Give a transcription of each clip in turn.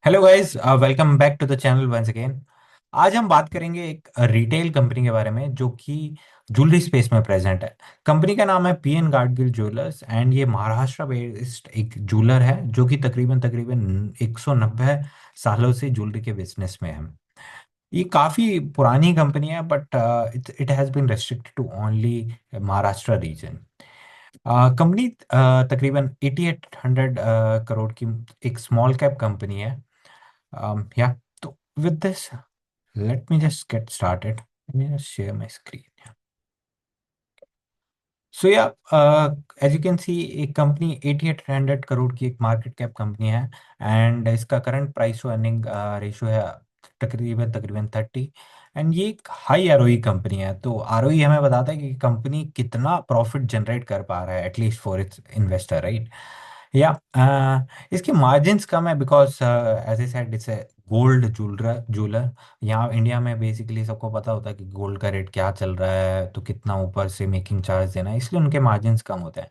Hello guys, welcome back to the channel once again. आज हम बात करेंगे एक रिटेल कंपनी के बारे में जो कि ज्वेलरी स्पेस में प्रेजेंट है। कंपनी का नाम है पीएन गाडगिल ज्वेलर्स एंड ये महाराष्ट्र बेस्ड एक ज्वेलर है जो कि तकरीबन तकरीबन 190 सालों से ज्वेलरी के बिजनेस में है। ये काफ़ी पुरानी कंपनी है but it it has been restricted to only Maharashtra region. Company तकरीबन 8800 करोड़ की एक स्मॉल कैप कंपनी है। Yeah. So with this, let me just get started. Let me just share my screen. सो या एज यू कैन सी एक company 8800 crore की एक market cap company है। And इसका current price to earning ratio है तकरीबन तकरीबन 30। एंड ये एक हाई आरओई कंपनी है, तो आरओई हमें बताता है कि कंपनी कितना प्रॉफिट जनरेट कर पा रहा है at least for its investor, right. या इसके मार्जिन्स कम है because as I said it's gold jeweller. यहाँ इंडिया में बेसिकली सबको पता होता है कि गोल्ड का रेट क्या चल रहा है, तो कितना ऊपर से मेकिंग चार्ज देना है, इसलिए उनके मार्जिन्स कम होते हैं।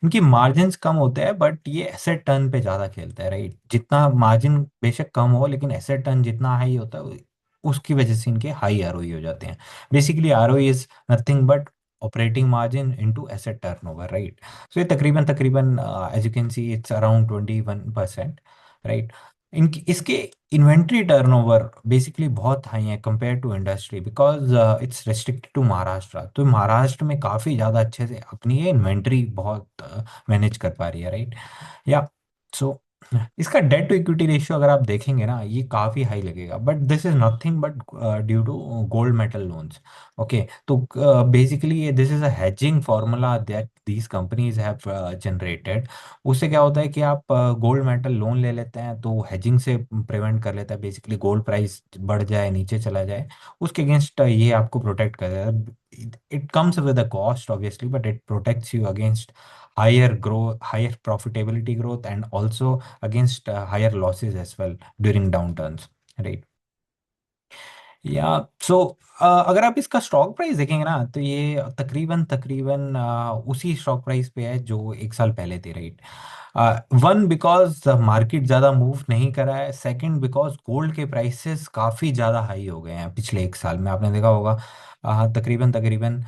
इनकी मार्जिन्स कम होते हैं बट ये एसेट टर्न पे ज़्यादा खेलते हैं, राइट। जितना मार्जिन बेशक कम हो लेकिन एसेट टर्न जितना हाई होता है उसकी वजह से इनके हाई आरओई हो जाते हैं। Basically ROE is nothing but operating margin into asset turnover, right. So ये तकरीबन तकरीबन as you can see it's around 21%, right. इनकी इसके इन्वेंट्री टर्नओवर बेसिकली बहुत हाई है compare to industry because it's restricted to Maharashtra. तो महाराष्ट्र में काफ़ी ज़्यादा अच्छे से अपनी ये इन्वेंट्री बहुत मैनेज कर पा रही है, राइट। या सो इसका डेट टू इक्विटी रेशियो अगर आप देखेंगे ना ये काफ़ी हाई लगेगा but this is nothing but due to gold metal loans. Okay, तो basically this is a hedging formula that these companies have generated. उससे क्या होता है कि आप गोल्ड मेटल लोन ले लेते हैं तो हेजिंग से प्रिवेंट कर लेता है, बेसिकली गोल्ड प्राइस बढ़ जाए नीचे चला जाए उसके अगेंस्ट ये आपको प्रोटेक्ट कर देता है। It comes with a cost obviously but it protects you against higher growth, higher profitability growth, and also against higher losses as well during downturns, right? या सो अगर आप इसका स्टॉक प्राइस देखेंगे ना तो ये तकरीबन तकरीबन उसी स्टॉक प्राइस पे है जो एक साल पहले थी, राइट। वन बिकॉज मार्केट ज़्यादा मूव नहीं करा है, सेकंड बिकॉज गोल्ड के प्राइसेस काफ़ी ज़्यादा हाई हो गए हैं पिछले एक साल में, आपने देखा होगा। तकरीबन तकरीबन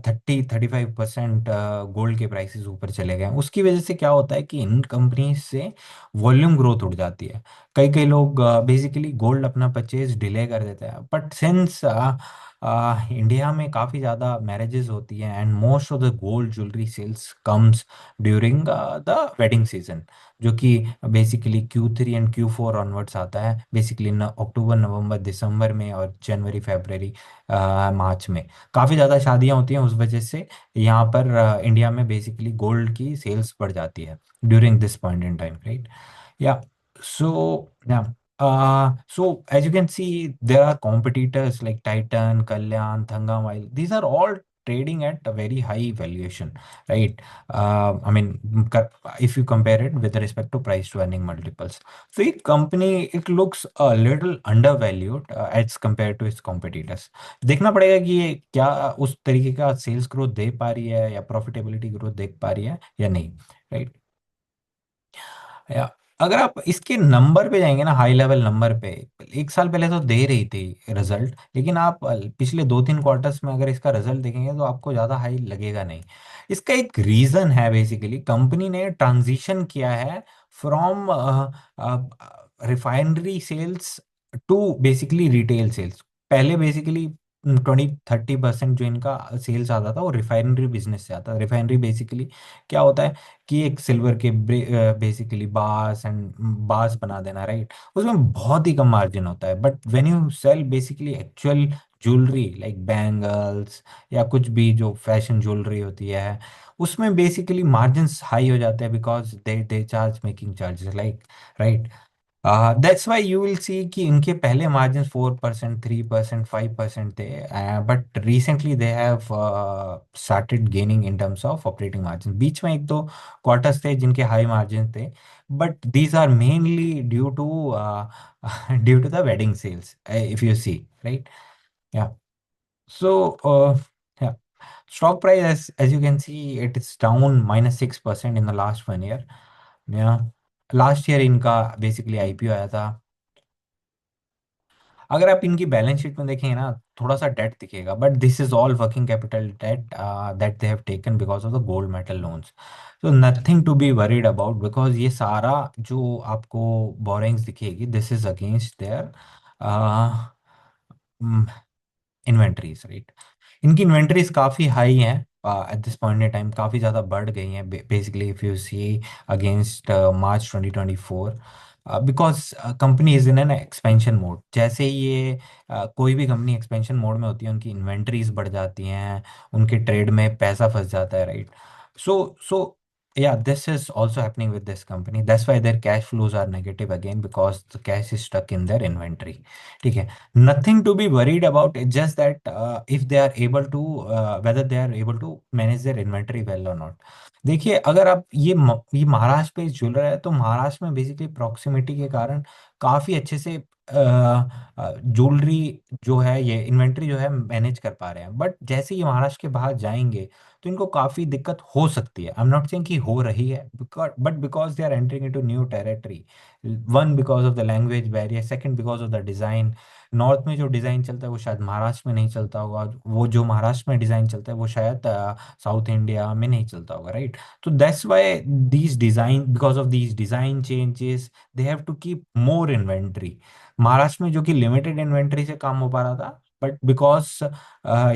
35% गोल्ड के प्राइसेस ऊपर चले गए हैं। उसकी वजह से क्या होता है कि इन कंपनीज से वॉल्यूम ग्रोथ उड़ जाती है। कई कई लोग बेसिकली गोल्ड अपना परचेज डिले कर देते हैं बट सिंस इंडिया में काफ़ी ज़्यादा मैरिजेस होती हैं and most of the gold jewellery sales comes during the wedding season, जो कि basically Q3 and Q4 onwards आता है, बेसिकली अक्टूबर नवंबर दिसंबर में और जनवरी फरवरी मार्च में काफ़ी ज़्यादा शादियां होती हैं। उस वजह से यहाँ पर इंडिया में बेसिकली गोल्ड की सेल्स बढ़ जाती है during this point in time, right. Yeah yeah. So as you can see, there are competitors like Titan, Kalyan, Thangam Oil. These are all trading at a very high valuation, right? I mean, if you compare it with respect to price to earning multiples. So a company, it looks a little undervalued as compared to its competitors. देखना पड़ेगा कि ये क्या उस तरीके का sales growth दे पा रही है या प्रॉफिटेबिलिटी ग्रोथ देख पा रही है या नहीं, राइट। या अगर आप इसके नंबर पे जाएंगे ना, हाई लेवल नंबर पे, एक साल पहले तो दे रही थी रिजल्ट, लेकिन आप पिछले 2-3 क्वार्टर्स में अगर इसका रिजल्ट देखेंगे तो आपको ज़्यादा हाई लगेगा नहीं। इसका एक रीज़न है, बेसिकली कंपनी ने ट्रांजिशन किया है from refinery sales to basically retail sales. पहले बेसिकली 20-30% जो इनका सेल्स आता था वो रिफाइनरी बिजनेस से आता था। रिफाइनरी बेसिकली क्या होता है कि एक सिल्वर के बेसिकली बास एंड बास बना देना, राइट। उसमें बहुत ही कम मार्जिन होता है but when you sell basically actual jewellery like bangles या कुछ भी जो फैशन ज्वेलरी होती है उसमें बेसिकली मार्जिन्स हाई हो जाते हैं because they charge making charges, like, right. That's why you will see कि इनके पहले मार्जिन 4%, 3%, 5% थे but recently they have started gaining in terms of operating margin. बीच में एक दो क्वार्टर्स थे जिनके हाई मार्जिन थे but these are mainly due to due to the wedding sales, if you see, right. या so stock price, as you can see, it is down -6% in the last 1 year. Yeah, last year इनका basically IPO आया था अगर आप इनकी balance sheet में देखेंगे ना, थोड़ा सा डेट दिखेगा, but this is all working capital debt that they have taken because of the gold metal loans. तो nothing to be worried about, because ये सारा जो आपको बोरिंग्स दिखेगी, this is against their inventories, right. इनकी inventories काफ़ी high हैं at this point in time, काफ़ी ज़्यादा बढ़ गई हैं basically if you see against March 2024, because company is in an expansion mode. जैसे ही ये कोई भी कंपनी एक्सपेंशन मोड में होती है, उनकी इन्वेंट्रीज बढ़ जाती हैं, उनके ट्रेड में पैसा फंस जाता है, right. So yeah, this is also happening with this company. That's why their cash flows are negative again, because the cash is stuck in their inventory. ठीक है, nothing to be worried about. It's just that if they are able to whether they are able to manage their inventory well or not. देखिए, अगर आप ये महाराष्ट्र पे जुड़ रहा है, तो महाराष्ट्र में बेसिकली प्रॉक्सिमिटी के कारण काफ़ी अच्छे से ज्वेलरी जो है, ये इन्वेंट्री जो है मैनेज कर पा रहे हैं। बट जैसे ही महाराष्ट्र के बाहर जाएंगे, तो इनको काफ़ी दिक्कत हो सकती है। आई एम नॉट सेइंग कि हो रही है, but because they are entering into new territory. One, because of the language barrier, second because of the design. North में जो डिज़ाइन चलता है वो शायद महाराष्ट्र में नहीं चलता होगा, वो जो महाराष्ट्र में डिज़ाइन चलता है वो शायद साउथ इंडिया में नहीं चलता होगा, राइट। तो that's why these design, because of these design changes, they have to keep more inventory. Maharashtra में जो कि लिमिटेड इन्वेंट्री से काम हो पा रहा था, बट बिकॉज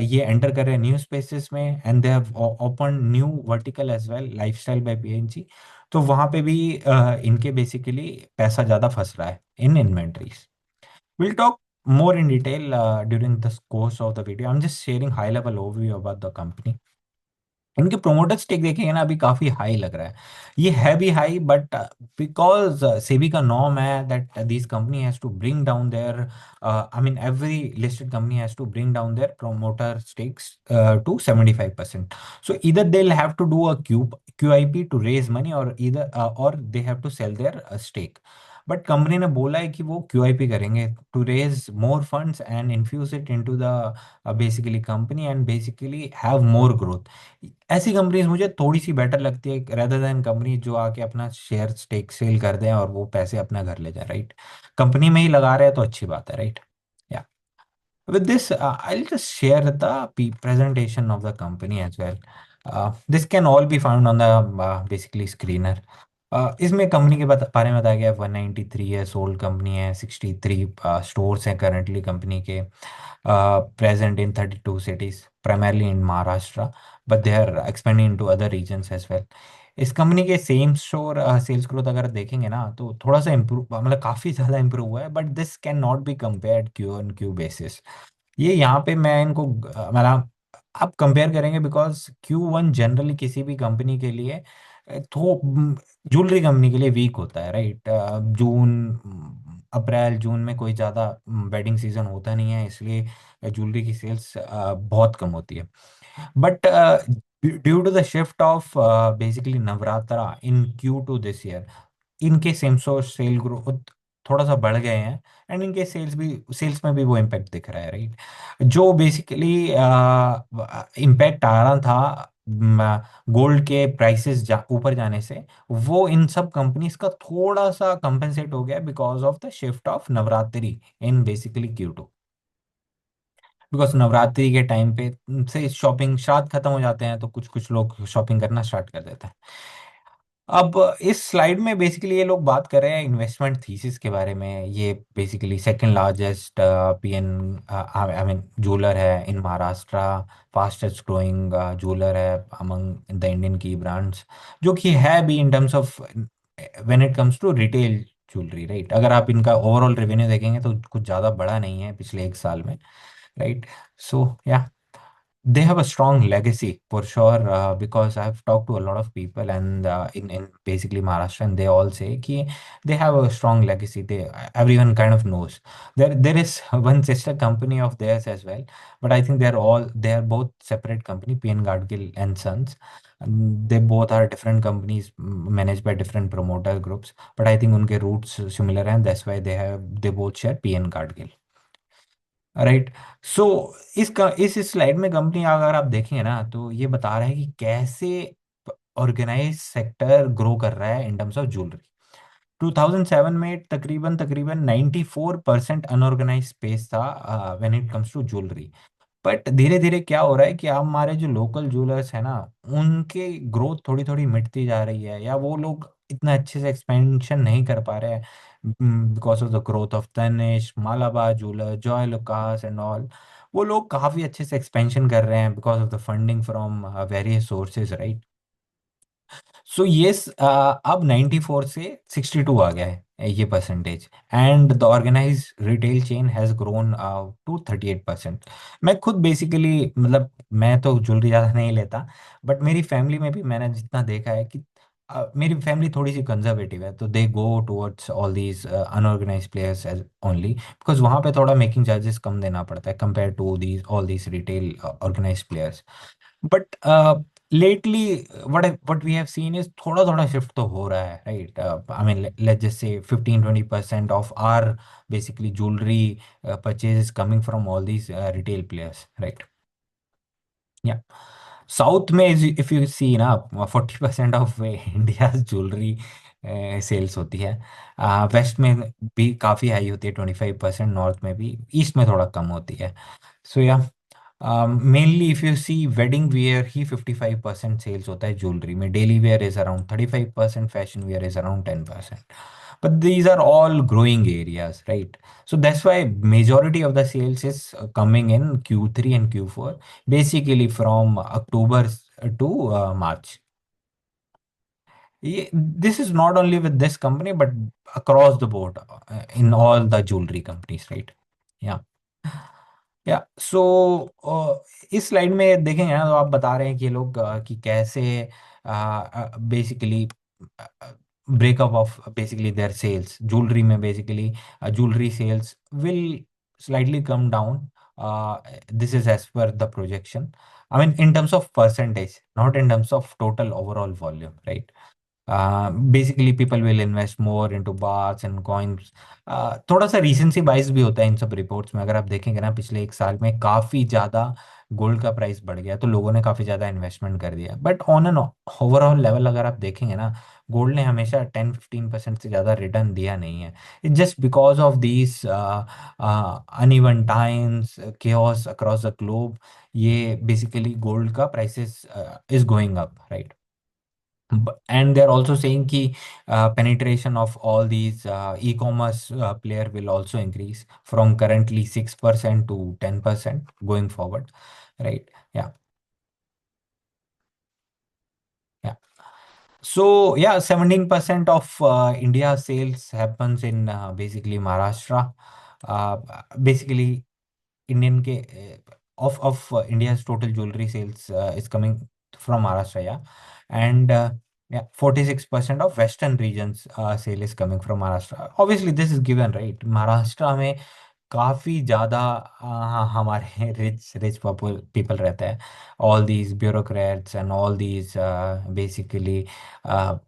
ये एंटर कर रहे हैं न्यू स्पेसेस में, and they have open new vertical as well, lifestyle by PNG. तो वहां पे भी इनके बेसिकली पैसा ज्यादा फंस रहा है इन inventories. We'll talk more in detail during the course of the video. I'm just sharing high level overview about the company. इनके प्रोमोटर स्टेक देखेंगे ना, अभी काफी हाई लग रहा है। ये है भी हाई, बट बिकॉज सेबी का नॉर्म है that this company has to bring down their, I mean every listed company has to bring down their promoter stakes to 75%। So इधर they will have to do a QIP to raise money, और इधर और they have to sell their stake. But company ने बोला है कि वो QIP करेंगे to raise more funds and infuse it into the basically company, and basically have more growth. ऐसी कंपनीज मुझे थोड़ी सी बेटर लगती है, रेदर देन कंपनी जो आके अपना शेयर स्टेक सेल कर दें और वो पैसे अपना घर ले जाए, राइट। कंपनी में ही लगा रहे हैं तो अच्छी बात है, राइट। या with this, I'll just share the presentation of the company as well. This can all be found on the basically screener. इसमें कंपनी के बारे में बताया गया, 193 ईयर्स ओल्ड कंपनी है, 63 स्टोर्स हैं करंटली कंपनी के, present in 32 cities, primarily in Maharashtra, but they are expanding into other regions as well. इस कंपनी के सेम स्टोर सेल्स ग्रोथ अगर देखेंगे ना, तो थोड़ा सा इम्प्रूव, मतलब काफ़ी ज़्यादा इम्प्रूव हुआ है, but this can not be compared Q on Q basis. ये यहाँ पे मैं इनको मतलब आप कंपेयर करेंगे, बिकॉज Q1 जनरली किसी भी कंपनी के लिए तो ज्वेलरी कंपनी के लिए वीक होता है, राइट। अप्रैल जून में कोई ज़्यादा वेडिंग सीजन होता नहीं है, इसलिए ज्वेलरी की सेल्स बहुत कम होती है। But due to the shift of basically Navratra in Q2 this year, इनके सेम स्टोर सेल ग्रोथ थोड़ा सा बढ़ गए हैं, एंड इनके सेल्स में भी वो इम्पैक्ट दिख रहा है, राइट। जो बेसिकली इम्पैक्ट आ रहा था गोल्ड के प्राइसेस ऊपर जाने से, वो इन सब कंपनीज का थोड़ा सा कंपेंसेट हो गया because of the shift of Navratri in basically Q2। Because Navratri के टाइम पे से शॉपिंग, श्राद्ध खत्म हो जाते हैं, तो कुछ कुछ लोग शॉपिंग करना स्टार्ट कर देते हैं। अब इस स्लाइड में बेसिकली ये लोग बात कर रहे हैं इन्वेस्टमेंट थीसिस के बारे में। ये basically second largest PN I mean jeweller है in Maharashtra, fastest growing jeweller है among the Indian key brands, जो कि है भी in terms of when it comes to retail jewellery, right. अगर आप इनका ओवरऑल रेवेन्यू देखेंगे तो कुछ ज़्यादा बड़ा नहीं है पिछले एक साल में, राइट। सो या, they have a strong legacy for sure, because I've talked to a lot of people, and in basically Maharashtra, and they all say कि they have a strong legacy. They, everyone kind of knows. There is one sister company of theirs as well, but I think they are both separate company, PN Gadgil and Sons. And they both are different companies managed by different promoter groups, but I think उनके roots similar हैं, that's why they both share PN Gadgil, right. So इस slide में company अगर आप देखेंगे ना, तो ये बता रहा है कि कैसे ऑर्गेनाइज सेक्टर ग्रो कर रहा है इन टर्म्स ऑफ ज्वेलरी। 2007 में तकरीबन तकरीबन 94% अनऑर्गेनाइज स्पेस था when it comes to jewellery. But धीरे धीरे क्या हो रहा है कि अब हमारे जो लोकल ज्वेलर्स है ना, उनके ग्रोथ थोड़ी थोड़ी मिटती जा रही है, या वो लोग इतना अच्छे से एक्सपेंशन नहीं कर पा रहे हैं because of the growth of Tanishq, Malabar jeweller, Joyalukkas and all. वो लोग काफी अच्छे से एक्सपेंशन कर रहे हैं because of the funding from various sources, right. So ये अब 94 से 62 आ गया है ये percentage, and the organise retail chain has grown to 38%। मैं खुद बेसिकली मतलब मैं तो ज्वेलरी ज़्यादा नहीं लेता, बट मेरी फैमिली में भी मैंने जितना देखा है कि मेरी फैमिली थोड़ी सी कंजर्वेटिव है, तो they go towards all these unorganised players edge only, because वहाँ पे थोड़ा मेकिंग चार्जेस कम देना पड़ता है compare to these all these retail organised players. But lately what we have seen is थोड़ा थोड़ा शिफ्ट तो हो रहा है, right. I mean let's just say 15-20% of our basically jewelry purchase is coming from all these retail players, right? या south में if you सी ना, 40% of India jewellery sales होती है। वेस्ट में भी काफ़ी हाई होती है 25%, नॉर्थ में भी, ईस्ट में थोड़ा कम होती है। So yeah mainly if you see wedding wear ही 55% सेल्स होता है ज्वेलरी में, daily wear is around 35%, fashion wear is around 10%। but these are all growing areas, right? So that's why majority of the sales is coming in Q3 and Q4, basically from October to March. This is not only with this company but across the board in all the jewelry companies, right? Yeah. या सो इस slide में देखेंगे ना, तो आप बता रहे हैं कि ये लोग कि कैसे basically breakup of basically their sales jewellery में, basically jewellery sales will slightly come down. This is as per the projection. I mean, in terms of percentage, not in terms of total overall volume, right? Basically people will invest more into bars and coins. थोड़ा सा रीसेंसी बाइस भी होता है इन सब reports में। अगर आप देखेंगे ना, पिछले एक साल में काफ़ी ज़्यादा गोल्ड का प्राइस बढ़ गया, तो लोगों ने काफ़ी ज़्यादा इन्वेस्टमेंट कर दिया। But on an overall level अगर आप देखेंगे ना, गोल्ड ने हमेशा 10-15% से ज़्यादा रिटर्न दिया नहीं है। It just because of these uneven times, chaos across the globe, ये बेसिकली गोल्ड का prices is going up, right. And they're also saying कि penetration of all these e-commerce player will also increase from currently 6% to 10% going forward, right? Yeah, yeah. So yeah, 17% of India sales happens in basically Maharashtra. Uh, Basically, Indian के of India's total jewelry sales is coming from Maharashtra, yeah, and yeah, 46% of Western regions sale is coming from Maharashtra. Obviously, this is given, right? Maharashtra में काफी ज्यादा हमारे rich rich people रहते हैं, all these bureaucrats and all these basically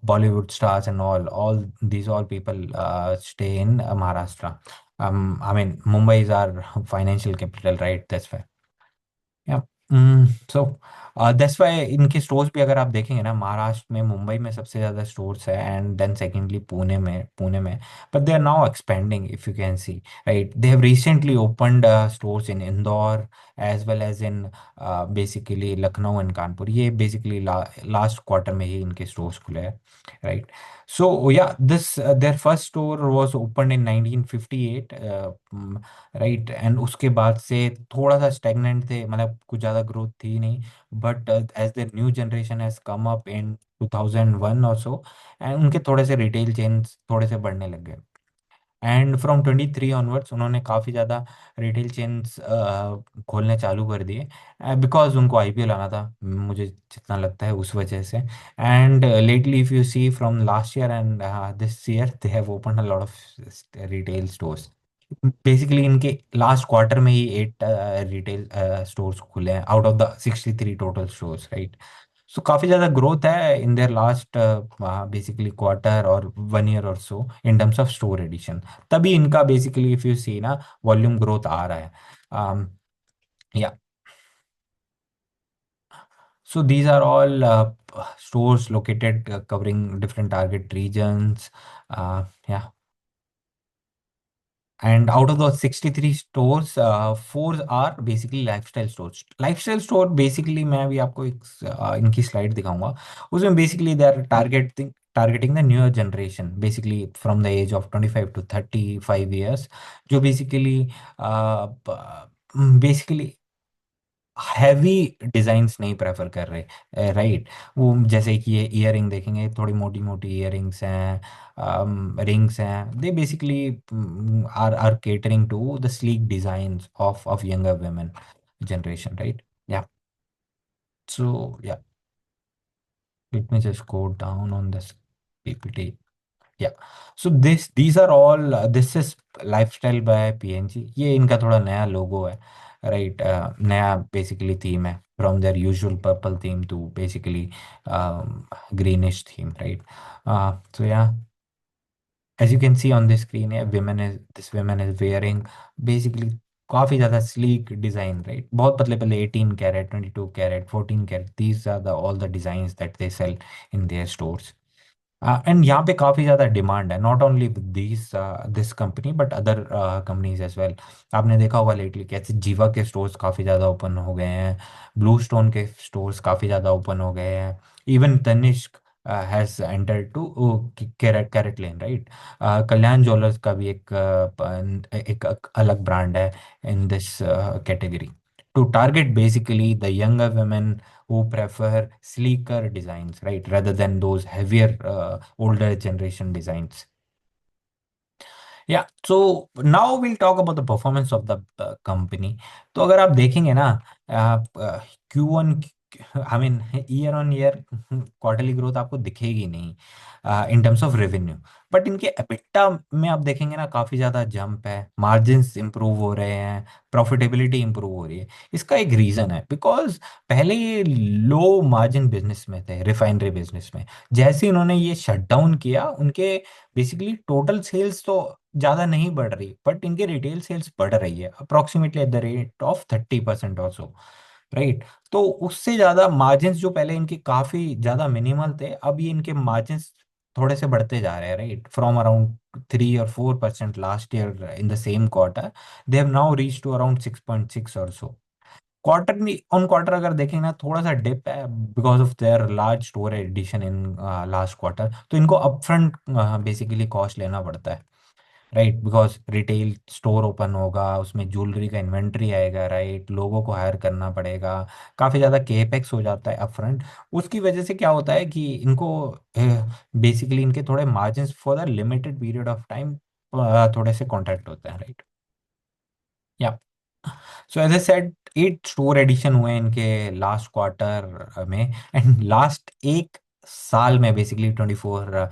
Bollywood stars and all these all people stay in Maharashtra. I mean, Mumbai is our financial capital, right? That's why. या so that's why इनके stores भी अगर आप देखेंगे ना, महाराष्ट्र में मुंबई में सबसे ज़्यादा स्टोर्स है, एंड देन सेकेंडली पुणे में। But they are now expanding, if you can see, right. They have recently opened stores in Indore as well as in basically Lucknow and Kanpur. ये बेसिकली लास्ट क्वार्टर में ही इनके स्टोर्स खुले हैं, right. So yeah this their first store was open in 1958, right, and उसके बाद से थोड़ा सा स्टेगनेंट थे, मतलब कुछ ज़्यादा ग्रोथ थी नहीं। But as the new generation has come up in 2001 or so, and उनके थोड़े से रिटेल चेन्स थोड़े से बढ़ने लग गए। एंड फ्रॉम 23 ऑनवर्ड्स उन्होंने काफ़ी ज़्यादा रिटेल चेन्स खोलने चालू कर दिए, बिकॉज उनको आईपीओ लाना था, मुझे जितना लगता है उस वजह से। And lately if you see from last year and this year, they have open a lot of retail stores. Basically इनके लास्ट क्वार्टर में ही 8 रिटेल स्टोर्स खुले हैं out of the 63 total stores, right. So काफी ज्यादा growth है in their last basically quarter और 1 year और so in terms of store addition. तभी इनका बेसिकली इफ यू सी ना, वॉल्यूम ग्रोथ आ रहा है। या So these are all stores located covering different target regions. Yeah. And out of those 63 stores, four are basically lifestyle stores. Lifestyle store basically मैं अभी आपको एक इनकी स्लाइड दिखाऊंगा. उसमें basically they are targeting the newer generation basically from the age of 25 to 35 years, जो basically basically heavy designs नहीं prefer कर रहे, राइट. वो जैसे कि ये इयररिंग देखेंगे, थोड़ी मोटी मोटी इयररिंग्स हैं, रिंग्स हैं. They basically are catering to the sleek designs of younger women generation, right? Yeah. So yeah, let me just go down on this PPT. Yeah. So these are all, this is lifestyle by PNG. ये इनका थोड़ा नया logo है, right. नया basically theme है, from their usual purple theme to basically greenish theme, right. So yeah, as you can see on the screen, yeah, women is wearing basically काफी ज्यादा sleek design, right. बहुत पतले पतले 18 carat, 22 carat, 14 carat, these are the all the designs that they sell in their stores. And यहाँ पे काफ़ी ज़्यादा demand है, not only this company but other companies as well. आपने देखा होगा लेटली कैसे जीवा के स्टोर्स काफ़ी ज़्यादा ओपन हो गए हैं, ब्लू स्टोन के स्टोर्स काफ़ी ज़्यादा ओपन हो गए हैं. Even Tanishq has entered to carat CaratLane, right. Kalyan jewellers का भी एक अलग ब्रांड है in this category, to target basically the younger women who prefer sleeker designs, right, rather than those heavier older generation designs. या. So now will talk about the performance of the company. तो अगर आप देखेंगे ना, Q1, I mean year on year quarterly growth आपको दिखेगी नहीं इन terms of revenue. But इनके एबिटा में आप देखेंगे ना, काफ़ी ज़्यादा जंप है, मार्जिन्स इंप्रूव हो रहे हैं, प्रॉफिटेबिलिटी इंप्रूव हो रही है. इसका एक रीज़न है, बिकॉज पहले ये लो मार्जिन बिजनेस में थे, रिफाइनरी बिजनेस में. जैसे इन्होंने ये शट डाउन किया, उनके बेसिकली टोटल सेल्स तो ज़्यादा नहीं बढ़ रही, बट इनके रिटेल सेल्स बढ़ रही है approximately at the rate of 30% और सो, राइट. तो उससे ज़्यादा मार्जिन्स जो पहले इनके काफ़ी ज़्यादा मिनिमल थे, अब ये इनके मार्जिन्स थोड़े से बढ़ते जा रहे हैं, right. From around 3 or 4% last year in the same quarter, they have now reach to around 6.6 or so. Quarter on quarter अगर देखें ना, थोड़ा सा डिप है because of their large store addition in last quarter. तो इनको upfront basically cost लेना पड़ता है, right. Because retail store open होगा, उसमें ज्वेलरी का इन्वेंट्री आएगा, राइट. लोगों को हायर करना पड़ेगा, काफ़ी ज़्यादा केपेक्स हो जाता है अपफ्रंट. उसकी वजह से क्या होता है कि इनको बेसिकली इनके थोड़े margin for the limited period of time थोड़े से कॉन्ट्रैक्ट होते हैं, राइट. या. So as I said, 8 store addition हुए इनके लास्ट क्वार्टर में, एंड लास्ट एक साल में बेसिकली 24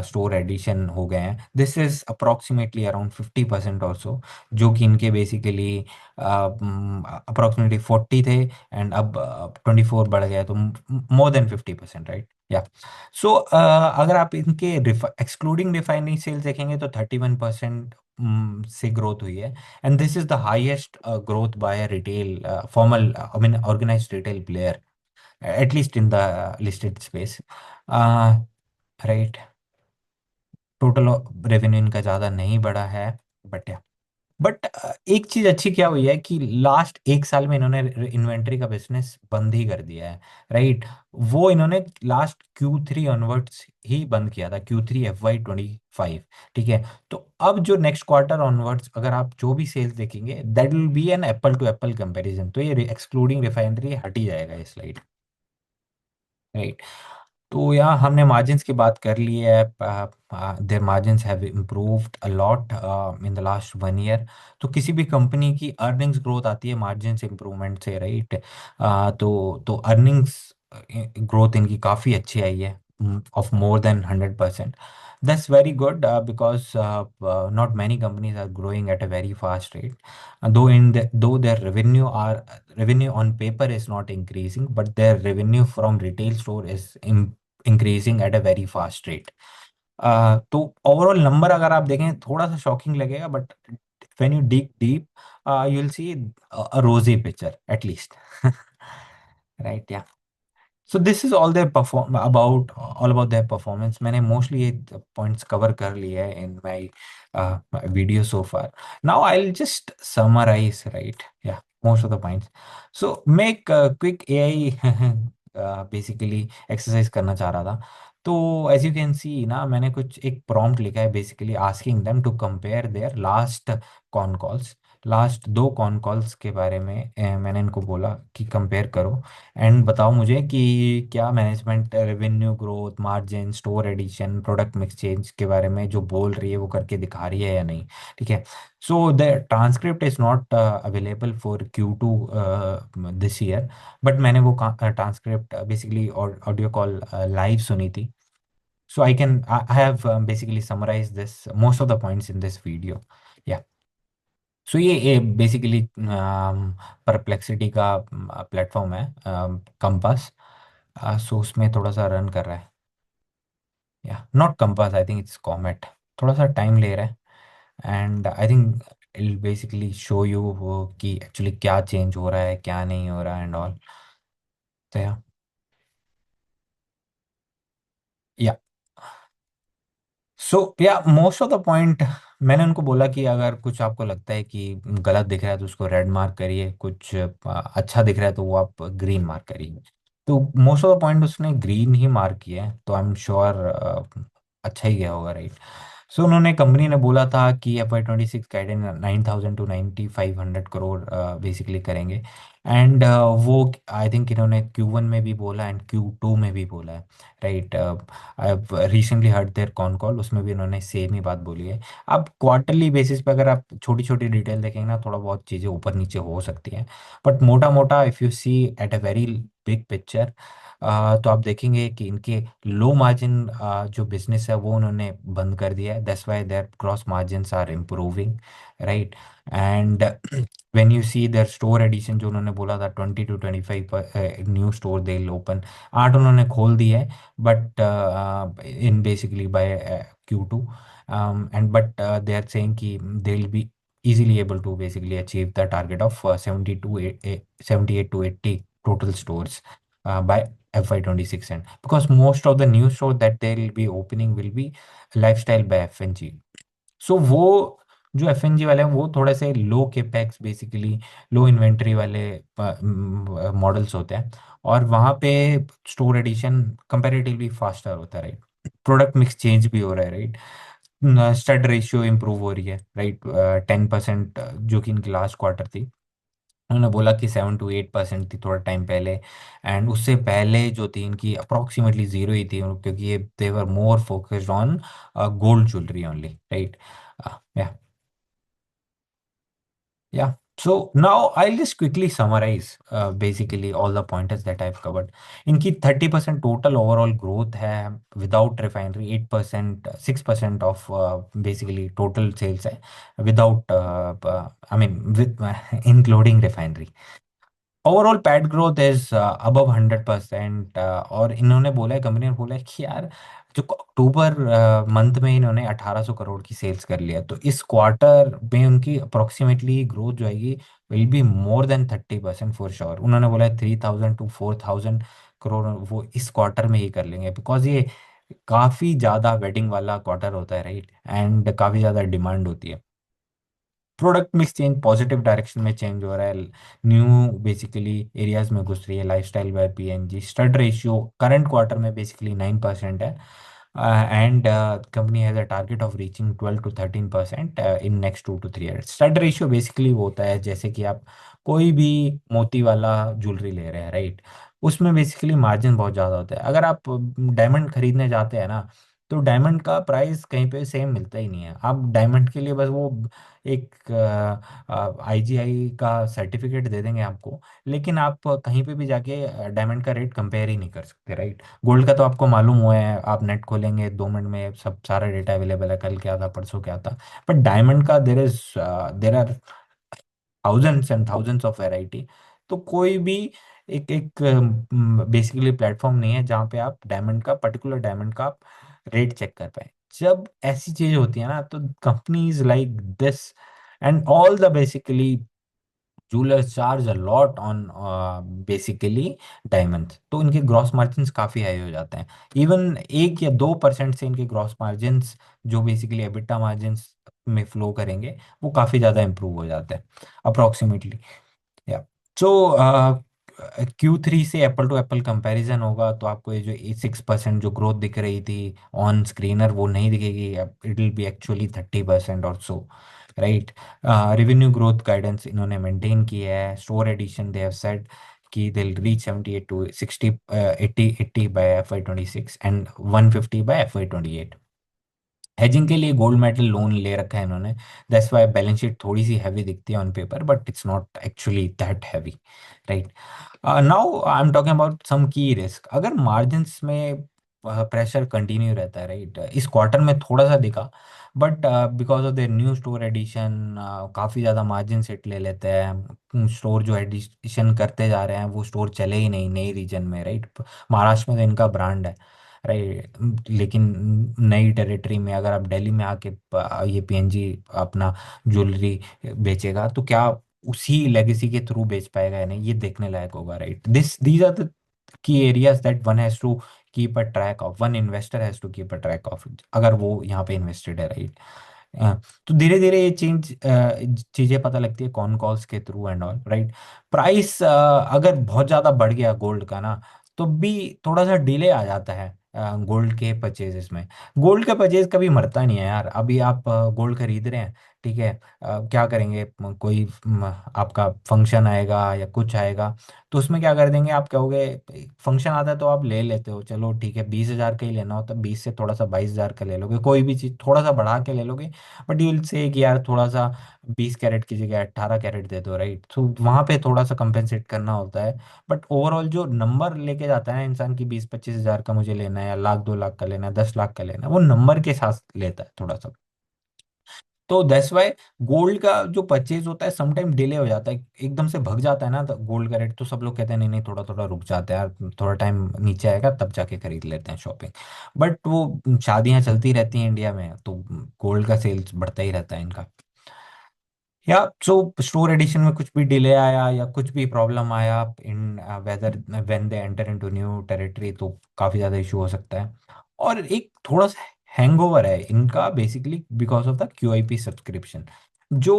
स्टोर एडिशन हो गए हैं. दिस इज अप्रोक्सीमेटली अराउंड 50% और सो, जो कि इनके बेसिकली अप्रोक्सीमेटली 40 थे, एंड अब 24 बढ़ गया, तो मोर देन 50%, राइट. या. सो अगर आप इनके एक्सक्लूडिंग रिफाइनरी सेल्स देखेंगे तो 31% से ग्रोथ हुई है. And this is the highest growth by a retail formal, I mean organized retail player, at least in the listed space. uh, right. Total revenue इनका ज़्यादा नहीं बढ़ा है, बट बट एक चीज अच्छी क्या हुई है कि लास्ट एक साल में इन्होंने इन्वेंट्री का बिजनेस बंद ही कर दिया है, राइट. वो इन्होंने लास्ट Q3 ऑनवर्ड्स ही बंद किया था, Q3 FY 2025, ठीक है. तो अब जो नेक्स्ट क्वार्टर ऑनवर्ड्स अगर आप जो भी सेल्स देखेंगे, that will be an apple to apple comparison. तो ये एक्सक्लूडिंग रिफाइनरी हट ही जाएगा इस स्लाइड, राइट. तो यहाँ हमने मार्जिन्स की बात कर ली है. Their margins have improved a lot in the last 1 year. तो किसी भी कंपनी की अर्निंग्स ग्रोथ आती है मार्जिन्स इम्प्रूवमेंट से, राइट. तो अर्निंग्स ग्रोथ इनकी काफ़ी अच्छी आई है, of more than 100%. That's very good because not many companies are growing at a very fast rate. Though their revenue on paper is not increasing, but their revenue from retail store is increasing at a very fast rate. तो overall number अगर आप देखें थोड़ा सा shocking लगेगा, but when you dig deep you will see a rosy picture at least. Right. या. So this is all their perform about all about their performance. मैंने mostly ये पॉइंट्स कवर कर लिए हैं in my video so far. Now I will just summarise, right? Yeah most of the points. So मैं एक quick AI basically exercise करना चाह रहा था। तो एज यू कैन सी ना, मैंने कुछ एक प्रॉम्प्ट लिखा है basically asking them to compare their last con calls. Last दो कॉन कॉल्स के बारे में मैंने इनको बोला कि कंपेयर करो एंड बताओ मुझे कि क्या management revenue growth, margin, store addition, product mix change के बारे में जो बोल रही है वो करके दिखा रही है या नहीं। ठीक है। So the transcript is not available for Q2 this year, but मैंने वो transcript basically audio call live सुनी थी। So I have basically summarise this most of the points in this video. Yeah so ये basically Perplexity का platform है, Compass. So उसमें थोड़ा सा रन कर रहा है। Yeah not Compass, I think it's Comet. थोड़ा सा टाइम ले रहा है and I think ill basically show you वो कि एक्चुअली क्या चेंज हो रहा है, क्या नहीं हो रहा है एंड ऑल। तो या सो या मोस्ट ऑफ द पॉइंट मैंने उनको बोला कि अगर कुछ आपको लगता है कि गलत दिख रहा है तो उसको रेड मार्क करिए, कुछ अच्छा दिख रहा है तो वो आप ग्रीन मार्क करिए। तो मोस्ट ऑफ द पॉइंट उसने ग्रीन ही मार्क किया है, तो आई एम श्योर अच्छा ही गया होगा, राइट? सो उन्होंने, कंपनी ने बोला था कि FY 26 guidance 9,000 to 9,500 crore basically करेंगे। एंड वो आई थिंक इन्होंने Q1 में भी बोला एंड Q2 में भी बोला है, right? I recently heard their con call, उसमें भी उन्होंने सेम ही बात बोली है। अब क्वार्टरली बेसिस पे अगर आप छोटी छोटी डिटेल देखेंगे ना, थोड़ा बहुत चीज़ें ऊपर नीचे हो सकती हैं, बट मोटा मोटा if you see at a very big picture, तो आप देखेंगे कि इनके लो मार्जिन जो बिजनेस है वो उन्होंने बंद कर दिया है। That's why their gross margins are improving, right? And when you see their store addition, जो उन्होंने बोला था 20 to 25 new store they open, 8 उन्होंने खोल दिए हैं, but in basically by Q2, and but they are saying कि they will be easily able to basically achieve the target of 78 to 80 total stores by FY 26 end, because most of the new store that they will be opening will be lifestyle by FNG। सो वो जो FNG वाले हैं वो थोड़े से लो capex basically, लो inventory वाले models होते हैं, और वहाँ पे स्टोर एडिशन कंपैरेटिवली फास्टर होता है, राइट? प्रोडक्ट मिक्स चेंज भी हो रहा है, राइट? स्टड रेशियो इंप्रूव हो रही है, राइट? 10% जो कि इनकी लास्ट क्वार्टर थी, उन्होंने बोला कि 7 to 8% थी थोड़ा टाइम पहले। एंड उससे पहले जो थी इनकी अप्रोक्सीमेटली जीरो ही थी, क्योंकि ये they were more focused on gold jewellery only, right? Yeah Yeah. So now I'll just quickly summarize basically all the pointers that I've covered. इनकी 30% total overall growth है without refinery, 8%, 6% of basically total sales है without I mean with including refinery। Overall PAT growth is above 100%। और इन्होंने बोला है, company ने बोला है कि यार जो अक्टूबर मंथ में इन्होंने 1800 करोड़ की सेल्स कर लिया, तो इस क्वार्टर में उनकी अप्रोक्सीमेटली ग्रोथ जो आएगी will be more than 30% for sure. उन्होंने बोला है 3,000 to 4,000 करोड़ वो इस क्वार्टर में ही कर लेंगे, बिकॉज ये काफ़ी ज़्यादा वेडिंग वाला क्वार्टर होता है, राइट? एंड काफ़ी ज़्यादा डिमांड होती है। Product mix change positive direction में चेंज हो रहा है, न्यू बेसिकली एरियाज में घुस रही है, lifestyle by PNG। Stud ratio current quarter में बेसिकली 9% है, and company has a target of reaching 12 to 13% in next 2 to 3 years। Stud ratio basically वो होता है जैसे कि आप कोई भी मोती वाला ज्वेलरी ले रहे हैं, राइट? उसमें बेसिकली मार्जिन बहुत ज़्यादा होता है। अगर आप डायमंड खरीदने जाते हैं ना, तो डायमंड का प्राइस कहीं पे सेम मिलता ही नहीं है। आप डायमंड के लिए बस वो एक IGI का सर्टिफिकेट दे देंगे आपको, लेकिन आप कहीं पे भी जाके डायमंड का रेट कंपेयर ही नहीं कर सकते, राइट? गोल्ड का तो आपको मालूम हुआ है, आप नेट खोलेंगे 2 मिनट में सब सारा डेटा अवेलेबल है, कल क्या था, परसों क्या था। बट डायमंड का there are thousands and thousands of variety. तो कोई भी एक एक बेसिकली प्लेटफॉर्म नहीं है जहाँ पे आप डायमंड का, पर्टिकुलर डायमंड का आप रेट चेक कर पाए। जब ऐसी चीज होती है ना, तो companies like this and all the basically jewellers charge a lot on basically diamonds, तो इनके ग्रॉस मार्जिन्स काफ़ी हाई हो जाते हैं। इवन 1 या 2% से इनके ग्रॉस मार्जिन्स जो बेसिकली एबिटा मार्जिन्स में फ्लो करेंगे वो काफ़ी ज़्यादा इंप्रूव हो जाते हैं अप्रोक्सीमेटली। या सो Q3 से एप्पल टू एप्पल कंपैरिजन होगा तो आपको ये जो 6% जो ग्रोथ दिख रही थी ऑन स्क्रीनर वो नहीं दिखेगी, इट विल बी एक्चुअली 30% और so, right. Revenue growth guidance इन्होंने मेंटेन किया है। Store addition they have said कि they will reach 78 to 60 80 by FY 26 and 150 by FY 28। Hedging के लिए गोल्ड मेडल लोन ले रखा है इन्होंने, दैट्स वाई बैलेंस शीट थोड़ी सी हैवी दिखती है on paper but it's not actually that heavy, right. Now I am talking about some key risk. अगर मार्जिन्स में प्रेशर कंटिन्यू रहता है, राइट, इस क्वार्टर में थोड़ा सा दिखा, but because of the new store addition काफ़ी ज़्यादा मार्जिन सेट ले लेते हैं। स्टोर जो एडिशन करते जा रहे हैं वो स्टोर चले ही नहीं नई रीजन में, राइट। महाराष्ट्र में तो इनका ब्रांड है, राइट, लेकिन नई टेरिटरी में अगर आप दिल्ली में आके ये PNG अपना ज्वेलरी बेचेगा तो क्या उसी लेगेसी के थ्रू बेच पाएगा या नहीं, ये देखने लायक होगा, right. These are the key areas that one has to keep a track of, one investor has to keep a track of, अगर वो यहाँ पे इन्वेस्टेड है, राइट। तो धीरे धीरे ये चीजें पता लगती है कॉन कॉल्स के through and all, right. Price अगर बहुत ज्यादा बढ़ गया गोल्ड का ना तो भी थोड़ा सा डिले आ जाता है गोल्ड के परचेजेस में। गोल्ड का परचेज कभी मरता नहीं है यार। अभी आप गोल्ड खरीद रहे हैं, ठीक है, क्या करेंगे, कोई आपका फंक्शन आएगा या कुछ आएगा तो उसमें क्या कर देंगे, आप कहोगे फंक्शन आता है तो आप ले लेते हो, चलो ठीक है 20,000 का ही लेना हो तो 20 से थोड़ा सा 22,000 का ले लोगे, कोई भी चीज़ थोड़ा सा बढ़ा के ले लोगे। बट यू विल से कि यार थोड़ा सा 20 कैरेट की जगह 18 कैरेट दे दो, राइट। तो वहाँ पे थोड़ा सा कंपेंसेट करना होता है। बट ओवरऑल जो नंबर लेके जाता है ना इंसान की 20-25 हज़ार का मुझे लेना है या लाख 2 लाख का लेना है 10 लाख का लेना है, वो नंबर के साथ लेता है थोड़ा सा। तो दैट्स वाई गोल्ड का जो परचेज होता है समटाइम डिले हो जाता है, एकदम से भग जाता है ना गोल्ड का रेट, तो सब लोग कहते हैं नहीं नहीं थोड़ा थोड़ा रुक जाते हैं यार, थोड़ा टाइम नीचे आएगा तब जाके खरीद लेते हैं शॉपिंग। बट वो शादियां चलती रहती हैं इंडिया में तो गोल्ड का सेल्स बढ़ता ही रहता है इनका। या सो स्टोर एडिशन में कुछ भी डिले आया या कुछ भी प्रॉब्लम आया in whether when they enter into new territory तो काफ़ी ज़्यादा इशू हो सकता है। और एक थोड़ा सा हैंगओवर है इनका basically because of the QIP subscription, जो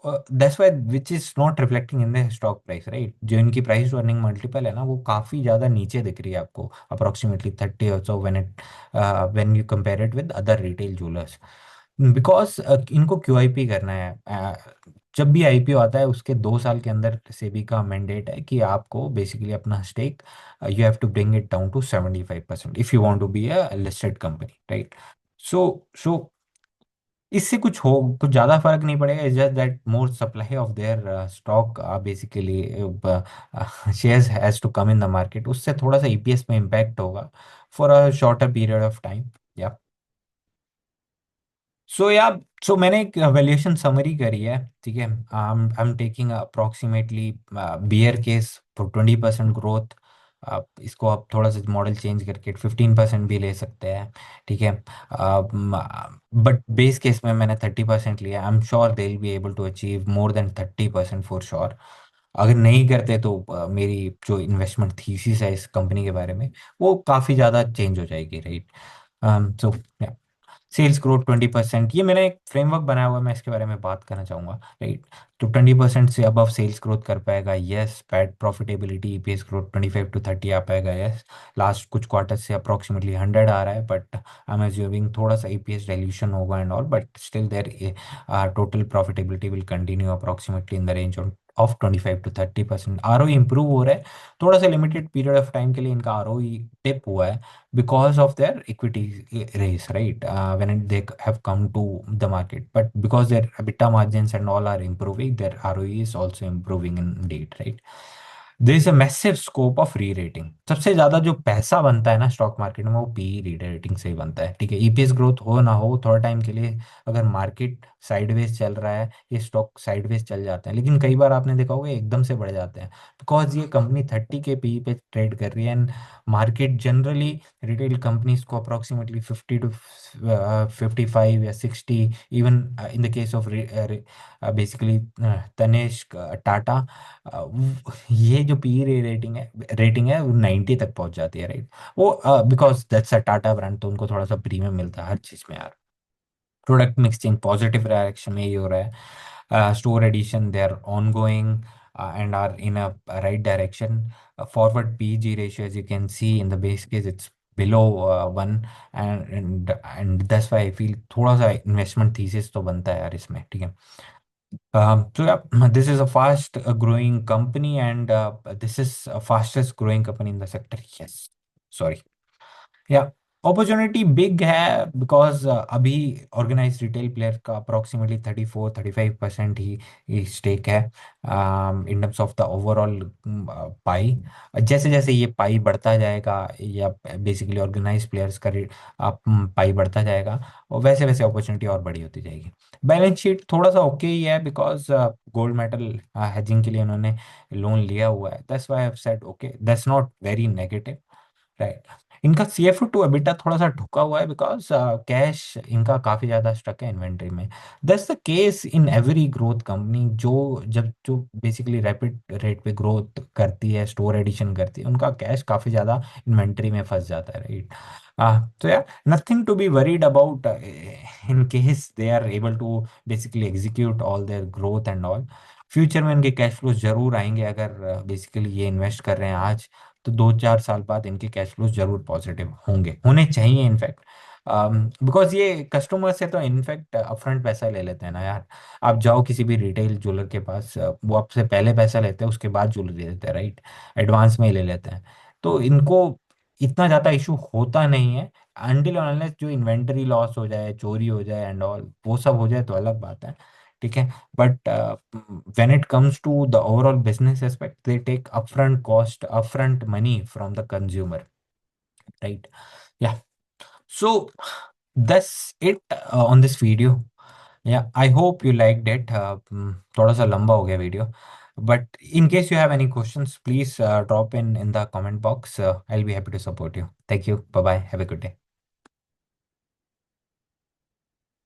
that's why which is not reflecting in the stock price, right. जो इनकी प्राइस टू अर्निंग मल्टीपल है ना वो काफ़ी ज़्यादा नीचे दिख रही है आपको, अप्रोक्सीमेटली 30 और so when you compare it with other retail jewellers. Because इनको QIP करना है। जब भी IPO आता है उसके 2 साल के अंदर सेबी का मैंडेट है कि आपको बेसिकली अपना stake you have to bring it down to 75% if you want to be a listed company, right. So इससे कुछ ज़्यादा फर्क नहीं पड़ेगा, it's just that more supply of their stock basically shares has to come in the market, उससे थोड़ा सा EPS में इम्पैक्ट होगा for a shorter period of time. So yeah so मैंने एक वैल्यूएशन समरी करी है, ठीक है। I am taking approximately bear case for 20% growth. आप इसको आप थोड़ा सा मॉडल चेंज करके 15% भी ले सकते हैं, ठीक है। बट बेस केस में मैंने 30% लिया। I am sure they will be able to achieve more than 30% for sure. अगर नहीं करते तो मेरी जो इन्वेस्टमेंट थीसिस है इस कंपनी के बारे में वो काफ़ी ज़्यादा चेंज हो जाएगी, राइट। सो सेल्स ग्रोथ 20%, ये मैंने एक फ्रेमवर्क बनाया हुआ है, मैं इसके बारे में बात करना चाहूंगा, राइट। तो 20% से अबव सेल्स ग्रोथ कर पाएगा, yes. PAT profitability EPS growth 25 to 30 आ पाएगा, यस। लास्ट कुछ क्वार्टर से अप्रोक्सीमेटली 100 आ रहा है बट आई एम एज्यूमिंग थोड़ा सा EPS डाइल्यूशन होगा and all, but still their total profitability will continue approximately in the range of 25 to 30%। ROE improve हो रहा है, थोड़ा सा लिमिटेड पीरियड ऑफ टाइम के लिए इनका ROE टिप हुआ है because of their equity raise, right? When they have come to the market, but because their EBITDA margins and all are improving, their ROE is also improving indeed, right? There is a massive scope of re rating. सबसे ज्यादा जो पैसा बनता है ना stock market में, वो P री रेटिंग से ही बनता है। ठीक है, ईपीएस ग्रोथ हो ना हो थोड़ा टाइम के लिए, अगर मार्केट साइडवेज चल रहा है, ये स्टॉक साइडवेज चल जाते हैं, लेकिन कई बार आपने देखा होगा एकदम से बढ़ जाते हैं, बिकॉज ये कंपनी 30 के पी पे ट्रेड कर रही है। And market generally retail companies को अप्रोक्सीमेटली 50 to 55 या 60, even in the case of basically Tanishq Tata, ये जो पी रेटिंग है वो 90 तक पहुंच जाती है, राइट। वो because that's a Tata brand, तो उनको थोड़ा सा प्रीमियम मिलता है हर चीज में यार। प्रोडक्ट मिक्सिंग पॉजिटिव डायरेक्शन में ही हो रहा है। Store addition they are on going and are in a right direction. Forward PE ratio as you can see in the base case it's below 1। And that's why I feel थोड़ा सा investment thesis तो बनता है यार इसमें, ठीक है। So yeah, this is a fast growing company, and this is a fastest growing company in the sector. Yes. Sorry. Yeah opportunity big है, बिकॉज अभी ऑर्गेनाइज रिटेल प्लेयर का अप्रोक्सीमेटली 34-35% ही स्टेक है in terms of the overall pie. जैसे जैसे ये पाई बढ़ता जाएगा, या बेसिकली ऑर्गेनाइज प्लेयर्स का पाई बढ़ता जाएगा, और वैसे वैसे अपॉर्चुनिटी और बड़ी होती जाएगी। बैलेंस शीट थोड़ा सा ओके ही है, बिकॉज गोल्ड मेटल हेजिंग के लिए उन्होंने लोन लिया हुआ है। That's why I have said okay, that's not very negative, right. इनका सीएफओ टू एबिटा थोड़ा सा ठुका हुआ है, बिकॉज कैश इनका काफी ज्यादा स्टक है इन्वेंट्री में। That's the case in every growth company, जो बेसिकली रैपिड रेट पे ग्रोथ करती है, स्टोर एडिशन करती है, उनका कैश काफी ज्यादा इन्वेंट्री में फंस जाता है, राइट। तो यार nothing to be worried about in case they are able to basically execute all their growth and all. Future में इनके कैश फ्लोज जरूर आएंगे, अगर बेसिकली ये इन्वेस्ट कर रहे हैं आज, तो 2-4 साल बाद इनके कैश फ्लोज जरूर पॉजिटिव होंगे, होने चाहिए इनफैक्ट। बिकॉज ये कस्टमर से तो इनफैक्ट अपफ्रंट पैसा ले लेते हैं ना यार। आप जाओ किसी भी रिटेल ज्वेलर के पास, वो आपसे पहले पैसा लेते हैं, उसके बाद ज्वेलरी दे देते हैं, राइट। एडवांस में ही ले लेते हैं। तो इनको इतना ज़्यादा इशू होता नहीं है, अनटिल अनलेस जो इन्वेंटरी लॉस हो जाए, चोरी हो जाए एंड ऑल, वो सब हो जाए तो अलग बात है, ठीक है। But when it comes to the overall business aspect, they take upfront cost, upfront money from the consumer, right? Yeah. So that's it on this video. Yeah, I hope you liked it. थोड़ा सा लंबा हो गया video, but in case you have any questions, please drop in the comment box. I'll be happy to support you. Thank you. Bye bye. Have a good day.